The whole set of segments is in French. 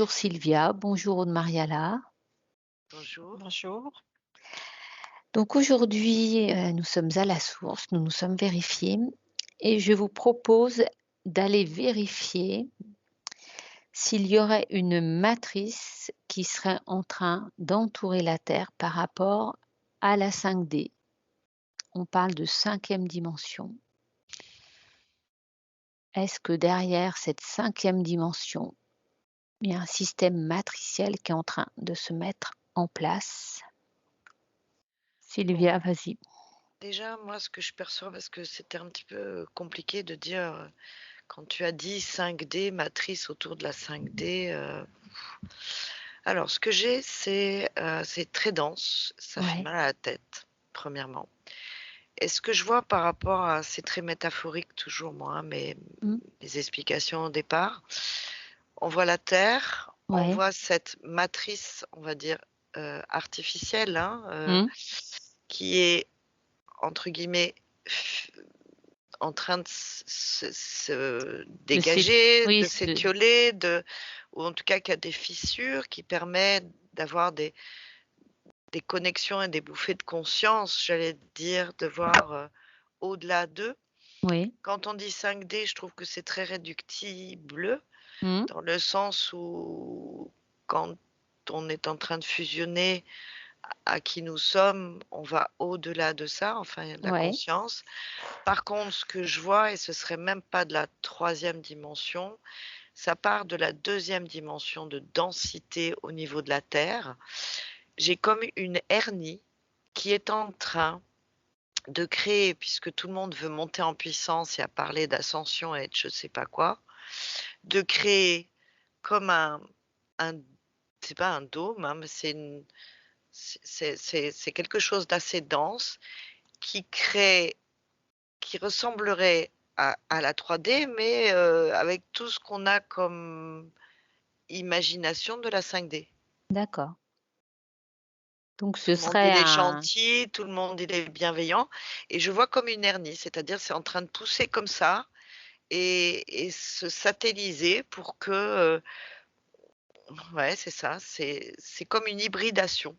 Bonjour Sylvia, bonjour Aude-Mariala. Bonjour. Bonjour. Donc aujourd'hui, nous sommes à la source, nous nous sommes vérifiés et je vous propose d'aller vérifier s'il y aurait une matrice qui serait en train d'entourer la Terre par rapport à la 5D. On parle de 5e dimension. Est-ce que derrière cette 5e dimension, il y a un système matriciel qui est en train de se mettre en place? Bon, Sylvia, vas-y. déjà, moi, ce que je perçois, parce que c'était un petit peu compliqué de dire, quand tu as dit 5D, matrice autour de la 5D. Alors, ce que j'ai, c'est très dense, ça fait Ouais. mal à la tête, premièrement. Et ce que je vois par rapport à, c'est très métaphorique toujours, moi, hein, Mmh. mes explications au départ. On voit la Terre, on Ouais. voit cette matrice, on va dire, artificielle, hein, Mmh. qui est, entre guillemets, en train de se De s'é dégager, oui, de s'étioler, ou en tout cas qui a des fissures qui permettent d'avoir des connexions et des bouffées de conscience, j'allais dire, de voir, au-delà d'eux. oui. Quand on dit 5D, je trouve que c'est très réductible, Mmh. dans le sens où quand on est en train de fusionner à qui nous sommes, on va au-delà de ça, enfin la Ouais. conscience. Par contre, ce que je vois, et ce serait même pas de la 3e dimension, ça part de la 2e dimension de densité au niveau de la Terre. J'ai comme une hernie qui est en train de créer, puisque tout le monde veut monter en puissance et a parlé d'ascension et de je sais pas quoi, de créer comme un c'est pas un dôme, hein, mais c'est quelque chose d'assez dense qui crée qui ressemblerait à la 3D, mais avec tout ce qu'on a comme imagination de la 5D. D'accord. Donc Tout ce le monde, serait il est un gentil, tout le monde, il est bienveillant, et je vois comme une hernie, c'est-à-dire c'est en train de pousser comme ça et se satelliser pour que, ouais, c'est ça, c'est comme une hybridation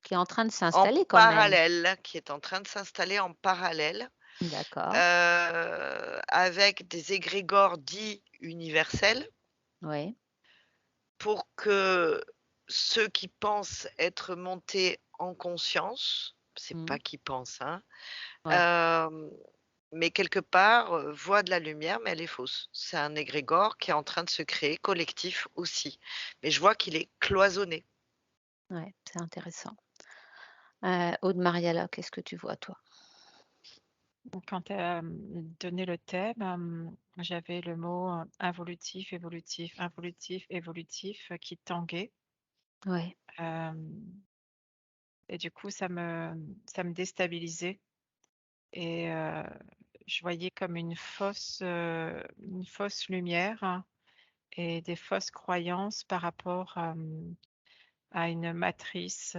qui est en train de en s'installer quand même. parallèle, qui est en train de s'installer en parallèle, D'accord. avec des égrégores dits universels, Ouais. pour que ceux qui pensent être montés en conscience, c'est Mmh. pas qu'ils pensent, hein, Ouais. hem, mais quelque part, voient de la lumière, mais elle est fausse. C'est un égrégore qui est en train de se créer, collectif aussi, mais je vois qu'il est cloisonné. Ouais, c'est intéressant. Aude Mariala, qu'est-ce que tu vois toi? Donc quand tu as, donné le thème, j'avais le mot, involutif, évolutif, involutif, évolutif, qui tanguait, Ouais. hem et du coup ça me déstabilisait et je voyais comme une fausse lumière, hein, et des fausses croyances par rapport, à une matrice,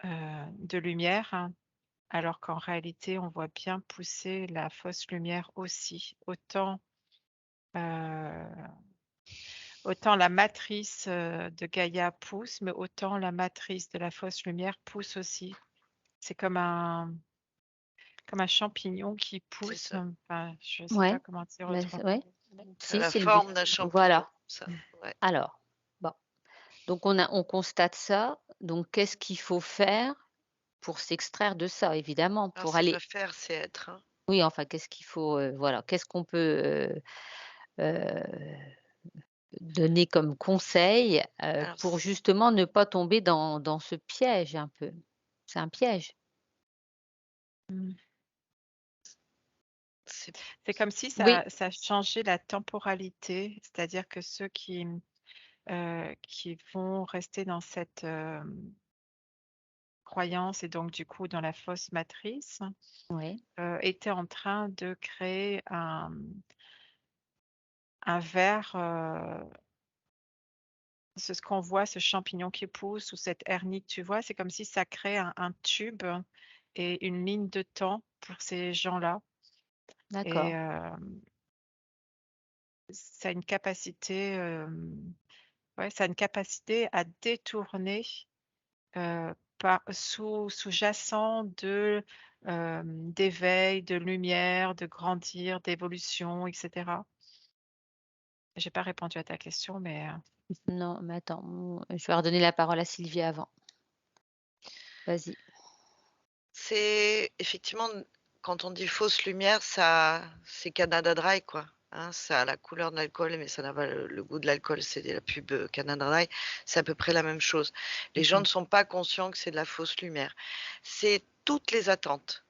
de lumière, hein. Alors qu'en réalité, on voit bien pousser la fausse lumière aussi. Heu, autant la matrice, de Gaïa pousse, mais autant la matrice de la fausse lumière pousse aussi. C'est comme un champignon qui C'est pousse, ça. enfin, je ne sais Ouais. pas comment dire Bah, ouais. autrement. Ça a Si la Sylvie. forme d'un champignon, Voilà. ça, ouais. Alors, bon, donc on constate ça, donc qu'est-ce qu'il faut faire pour s'extraire de ça? Évidemment, Alors pour c'est aller pas faire, c'est être, hein. oui, enfin, qu'est-ce qu'il faut, voilà, qu'est-ce qu'on peut, heu, donner comme conseil, Alors pour justement ne pas tomber dans ce piège un peu? C'est un piège. Mmh. c'est C'est comme si Oui. ça changeait la temporalité, c'est-à-dire que ceux qui vont rester dans cette, croyance et donc du coup dans la fausse matrice, Oui. étaient en train de créer un ver, c'est ce qu'on voit, ce champignon qui pousse ou cette hernie que tu vois, c'est comme si ça crée un tube et une ligne de temps pour ces gens-là et D'accord. ça a une capacité, ouais, ça a une capacité à détourner, par sous-jacent d'éveil, de lumière, de grandir, d'évolution et cetera. J'ai pas répondu à ta question, mais Non, mais attends, je vais redonner la parole à Sylvie avant. Vas-y. C'est effectivement, quand on dit fausse lumière, c'est Canada Dry, quoi, hein. Ça a la couleur de l'alcool, mais ça n'a pas le goût de l'alcool. C'est la pub, Canada Dry. C'est à peu près la même chose. Les gens Mmh. ne sont pas conscients que c'est de la fausse lumière. C'est toutes les attentes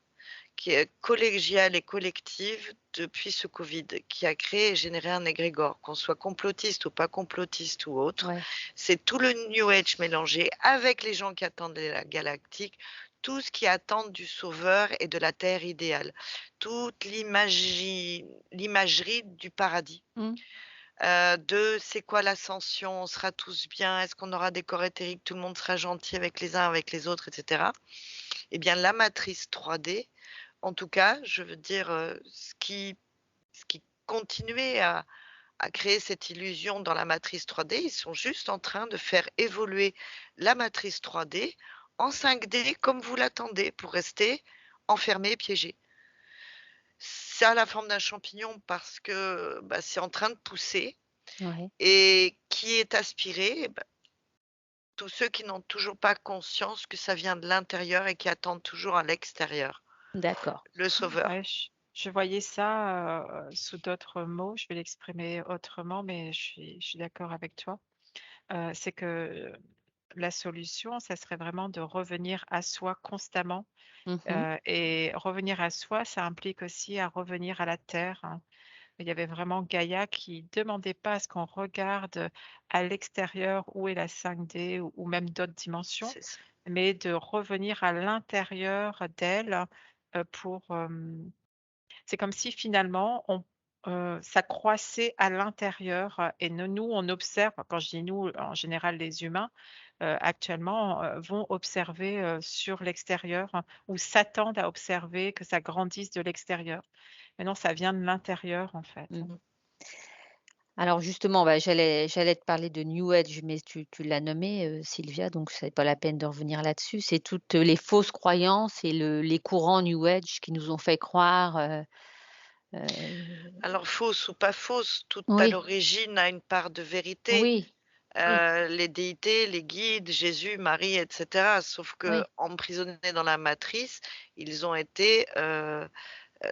qui est collégiale et collective depuis ce Covid, qui a créé et généré un égrégore, qu'on soit complotiste ou pas complotiste ou autre. Ouais. C'est tout le New Age mélangé avec les gens qui attendent la galactique, tout ce qui attendent du sauveur et de la terre idéale, toute l'imagerie du paradis. Mmh. De c'est quoi l'ascension, on sera tous bien, est-ce qu'on aura des corps éthériques, tout le monde sera gentil avec les uns, avec les autres, etc. Eh bien, la matrice 3D, en tout cas, je veux dire, ce qui continuait à créer cette illusion dans la matrice 3D, ils sont juste en train de faire évoluer la matrice 3D en 5D comme vous l'attendez pour rester enfermé, piégé. Ça a la forme d'un champignon parce que, bah, c'est en train de pousser Ouais. et qui est aspiré? Bah, tous ceux qui n'ont toujours pas conscience que ça vient de l'intérieur et qui attendent toujours à l'extérieur, D'accord. le sauveur. ouais, je voyais ça, sous d'autres mots. Je vais l'exprimer autrement, mais je suis d'accord avec toi. C'est que la solution, ça serait vraiment de revenir à soi constamment, Mmh. et revenir à soi, ça implique aussi à revenir à la terre, hein. Il y avait vraiment Gaïa qui demandait pas à ce qu'on regarde à l'extérieur où est la 5D ou même d'autres dimensions, C'est ça. mais de revenir à l'intérieur d'elle, pour, c'est comme si finalement ça croissait à l'intérieur, et nous on observe, quand je dis nous, en général les humains, actuellement, vont observer, sur l'extérieur, hein, ou s'attendent à observer que ça grandisse de l'extérieur. Mais non, ça vient de l'intérieur en fait, hein. Mmh. Alors justement, bah, j'allais te parler de New Age, mais tu l'as nommé, Sylvia, donc c'est pas la peine de revenir là-dessus. C'est toutes les fausses croyances et les courants New Age qui nous ont fait croire, heu Alors fausse ou pas fausse, tout à oui, l'origine a une part de vérité. oui, oui, Les déités, les guides, Jésus, Marie et cetera, sauf oui, qu'emprisonnés dans la matrice, ils ont été,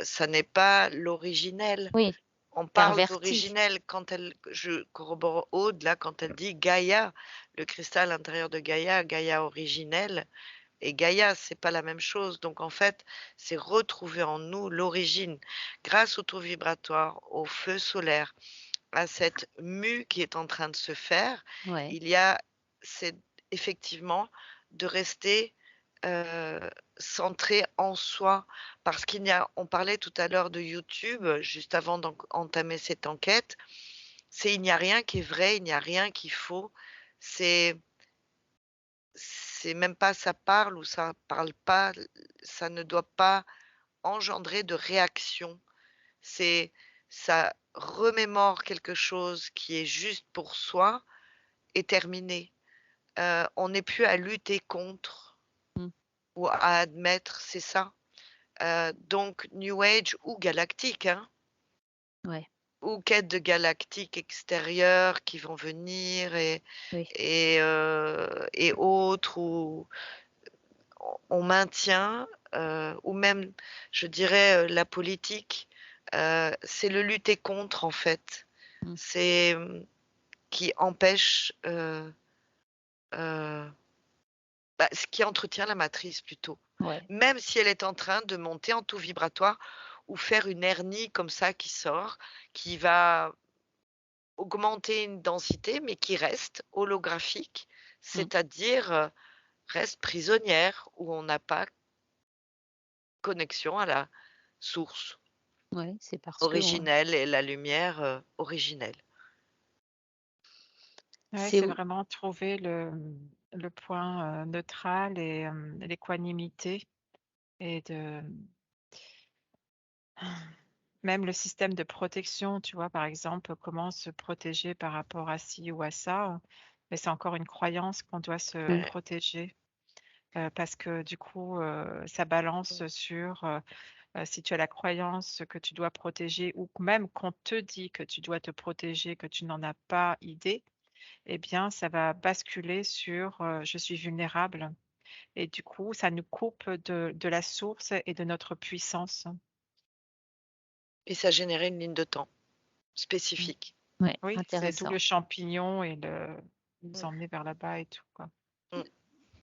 ça n'est pas l'originel. oui, On parle perverti. d'originel quand elle je corrobore Aude là, quand elle dit Gaïa, le cristal intérieur de Gaïa, Gaïa originelle et Gaïa, c'est pas la même chose. Donc en fait, c'est retrouver en nous l'origine grâce au taux vibratoire, au feu solaire, à cette mue qui est en train de se faire. Ouais, Il y a c'est effectivement de rester, heu, centré en soi parce qu'il n'y a on parlait tout à l'heure de YouTube, juste avant entamer cette enquête, c'est il n'y a rien qui est vrai, il n'y a rien qui est faux. C'est c'est même pas ça parle ou ça parle pas, ça ne doit pas engendrer de réaction. C'est ça remémore quelque chose qui est juste pour soi et terminé. On n'est plus à lutter contre mmh, ou à admettre, c'est ça. Donc New Age ou galactique, hein, ouais, ou quête de galactiques extérieures qui vont venir oui, et autres où on maintient, ou même je dirais, la politique, c'est le lutter contre en fait. mmh, C'est, qui empêche, heu, bah, ce qui entretient la matrice plutôt. ouais, Même si elle est en train de monter en taux vibratoire ou faire une hernie comme ça qui sort, qui va augmenter une densité, mais qui reste holographique, mmh, c'est-à-dire, reste prisonnière, où on n'a pas connexion à la source ouais, c'est parce qu'on originelle et la lumière, originelle. Ouais, c'est c'est où vraiment trouver le point, neutral et l'équanimité et de même le système de protection, tu vois, par exemple, comment se protéger par rapport à ci ou à ça, mais c'est encore une croyance qu'on doit se Mmh. protéger, parce que du coup, ça balance sur, si tu as la croyance que tu dois protéger ou que même qu'on te dit que tu dois te protéger, que tu n'en as pas idée, eh bien, ça va basculer sur, «Je suis vulnérable» et du coup, ça nous coupe de la source et de notre puissance. Et ça générait une ligne de temps Mmh. spécifique. Ouais, Oui, c'est d'où intéressant. le champignon et le nous Mmh, emmener vers là-bas et tout, quoi. mmh.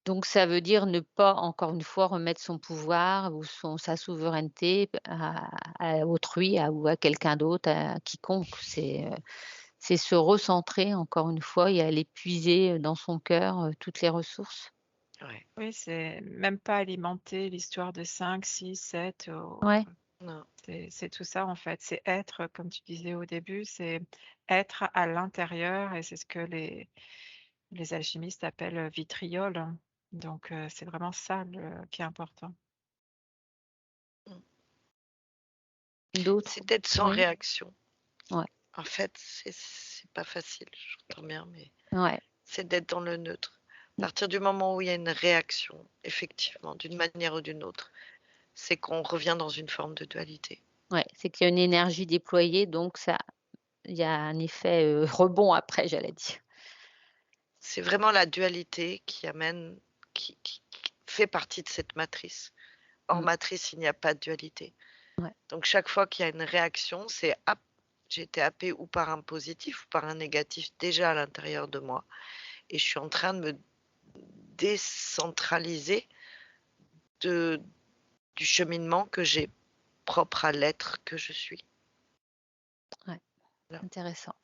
Donc ça veut dire ne pas, encore une fois, remettre son pouvoir ou sa souveraineté à autrui, ou à quelqu'un d'autre, à quiconque. C'est se recentrer encore une fois et aller puiser, dans son cœur, toutes les ressources. Ouais. Oui, c'est même pas alimenter l'histoire de 5, 6, 7. Ouais, Non. C'est tout ça, en fait. C'est être, comme tu disais au début, c'est être à l'intérieur et c'est ce que les alchimistes appellent, vitriol. Donc c'est vraiment ça le qui est important. Mmh. d'autres? C'est d'être sans Oui, réaction. ouais, En fait, c'est pas facile, j'entends bien, mais ouais. c'est d'être dans le neutre. À Mmh, partir du moment où il y a une réaction, effectivement, d'une manière ou d'une autre, c'est qu'on revient dans une forme de dualité. ouais, c'est qu'il y a une énergie déployée, donc ça il y a un effet, rebond après, j'allais dire. C'est vraiment la dualité qui amène qui fait partie de cette matrice. Hors Mmh, matrice, il n'y a pas de dualité. ouais, Donc chaque fois qu'il y a une réaction, c'est j'ai été happée ou par un positif ou par un négatif déjà à l'intérieur de moi et je suis en train de me décentraliser de du cheminement que j'ai propre à l'être que je suis. ouais, Voilà. intéressant.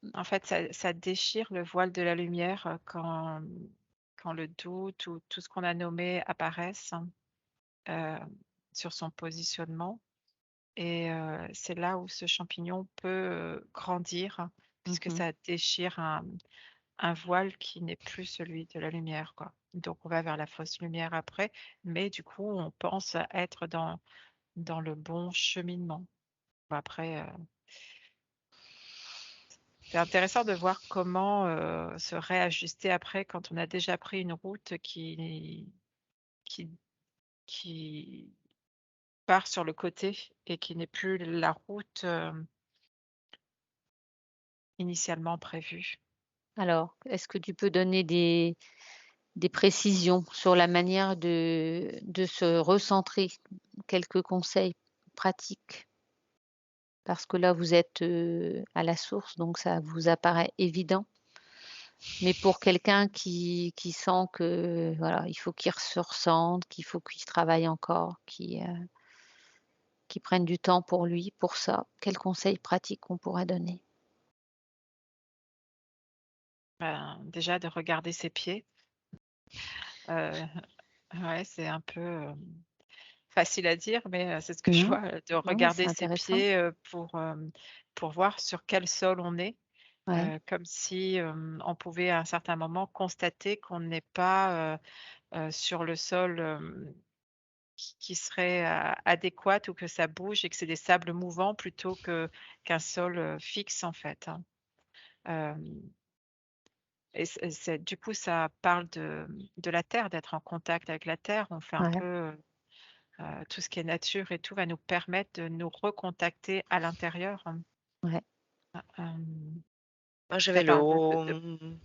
Mmh, En fait, ça déchire le voile de la lumière, quand le doute ou tout ce qu'on a nommé apparaissent, heu, sur son positionnement et c'est là où ce champignon peut, grandir puisque mmh. ça déchire un voile qui n'est plus celui de la lumière, quoi. Donc on va vers la fausse lumière après, mais du coup, on pense être dans le bon cheminement. Bon après, c'est intéressant de voir comment, se réajuster après quand on a déjà pris une route qui qui part sur le côté et qui n'est plus la route, initialement prévue. Alors, est-ce que tu peux donner des précisions sur la manière de se recentrer? Quelques conseils pratiques? Parce que là, vous êtes, à la source, donc ça vous apparaît évident. Mais pour quelqu'un qui sent que, voilà, il faut qu'il se ressente, qu'il faut qu'il travaille encore, qu'il prenne du temps pour lui, pour ça, quels conseils pratiques on pourrait donner? Ben, déjà de regarder ses pieds, heu, ouais, c'est un peu, facile à dire, mais c'est ce que je Non? vois, de Non, mais regarder c'est ses intéressant. pieds, pour voir sur quel sol on est, Ouais, comme si, on pouvait à un certain moment constater qu'on n'est pas, sur le sol, qui serait, adéquat ou que ça bouge et que c'est des sables mouvants plutôt qu'un sol, fixe en fait, hein. Hem et c'est du coup ça parle de la terre, d'être en contact avec la terre. On fait un ouais, peu, tout ce qui est nature et tout va nous permettre de nous recontacter à l'intérieur. ouais. Moi, Ça j'avais le parle de home,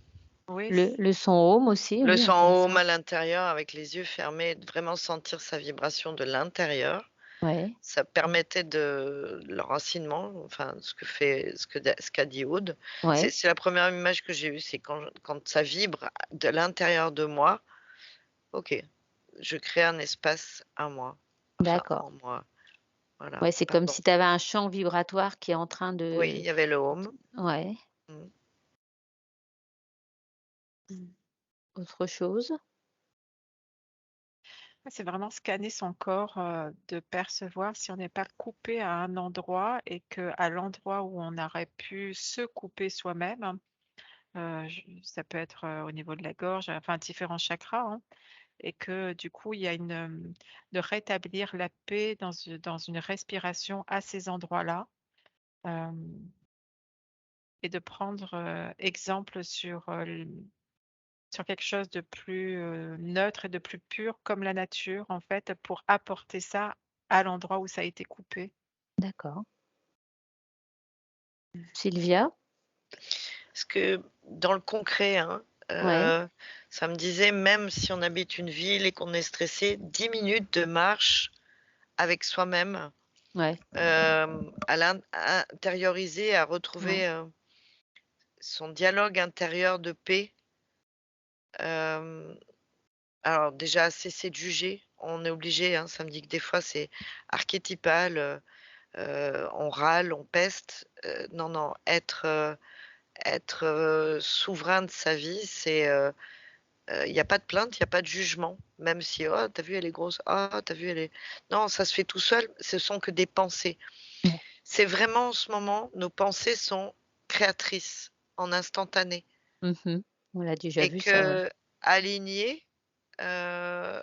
oui, Le son home aussi, le oui, son home intéressant. à l'intérieur avec les yeux fermés, de vraiment sentir sa vibration de l'intérieur. Ouais. Ça permettait de l'enracinement, enfin ce qu'a dit Aude. Ouais, C'est la première image que j'ai eue, c'est quand ça vibre de l'intérieur de moi, OK, je crée un espace à moi, enfin d'accord. en moi, voilà, Ouais, c'est comme pardon. si tu avais un champ vibratoire qui est en train Oui, il y avait le home. ouais. Mmh. Mmh. Autre chose? c'est vraiment scanner son corps, de percevoir si on n'est pas coupé à un endroit et qu'à l'endroit où on aurait pu se couper soi-même, je ça peut être, au niveau de la gorge, enfin différents chakras, hein. et que du coup, il y a de rétablir la paix dans une respiration à ces endroits-là, hem et de prendre, exemple sur quelque chose de plus, neutre et de plus pur comme la nature, en fait, pour apporter ça à l'endroit où ça a été coupé. D'accord. Sylvia? Parce que dans le concret, hein, Ouais, ça me disait même si on habite une ville et qu'on est stressé, 10 minutes de marche avec soi-même, ouais, à intérioriser, à ouais. retrouver, son dialogue intérieur de paix. Hem, alors déjà cesser de juger, on est obligé, hein, ça me dit que des fois c'est archétypal, on râle, on peste, non, non, être souverain de sa vie, c'est, il y a pas de plainte, il y a pas de jugement, même si: «Oh, tu as vu, elle est grosse. Oh, tu as vu, elle est» non, ça se fait tout seul, ce sont que des pensées. Ouais. C'est vraiment en ce moment, nos pensées sont créatrices, en instantané Mmh. On l'a déjà et vu ça, ouais. qu'aligner, heu,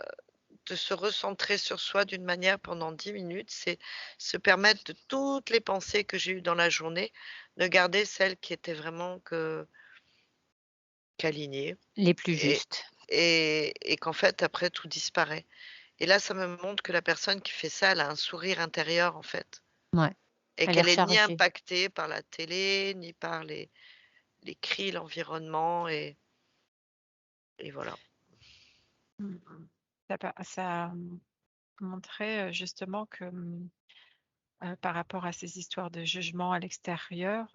de se recentrer sur soi d'une manière pendant 10 minutes, c'est se permettre de toutes les pensées que j'ai eues dans la journée, de garder celles qui étaient vraiment qu'alignées Les plus et justes. qu'en fait après tout disparaît et là, ça me montre que la personne qui fait ça, elle a un sourire intérieur, en fait Ouais, et elle est qu'elle est ni rechargée. impactée par la télé, ni par les cris, l'environnement et voilà. Mmh mh. Ça montrait, justement que, par rapport à ces histoires de jugement à l'extérieur,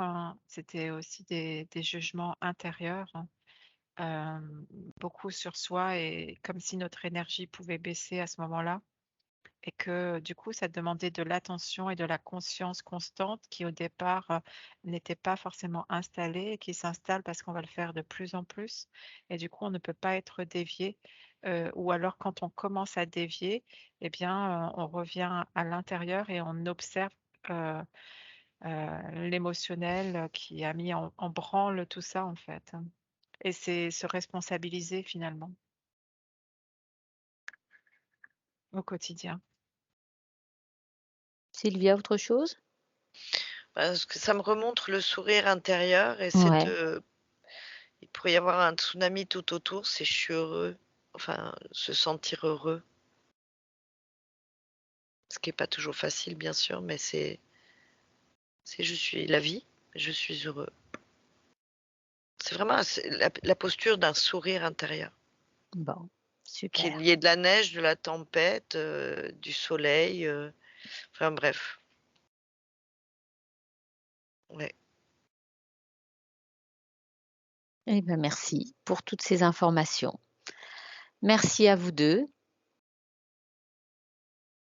c'était aussi des jugements intérieurs, beaucoup sur soi et comme si notre énergie pouvait baisser à ce moment-là. Et que du coup, ça demandait de l'attention et de la conscience constante qui au départ, n'était pas forcément installée et qui s'installe parce qu'on va le faire de plus en plus et du coup, on ne peut pas être dévié, ou alors quand on commence à dévier et bien, on revient à l'intérieur et on observe, heu l'émotionnel, qui a mis en branle tout ça, en fait, et c'est se responsabiliser finalement au quotidien. Sylvia, autre chose? Parce que ça me remontre le sourire intérieur et Ouais, il pourrait y avoir un tsunami tout autour, c'est «je suis heureux», enfin, se sentir heureux, ce qui est pas toujours facile bien sûr, mais c'est «je suis la vie, je suis heureux». C'est vraiment c'est la posture d'un sourire intérieur. bon, super. Qu'il y ait de la neige, de la tempête, du soleil, enfin bref, ouais. Eh ben, merci pour toutes ces informations. Merci à vous 2.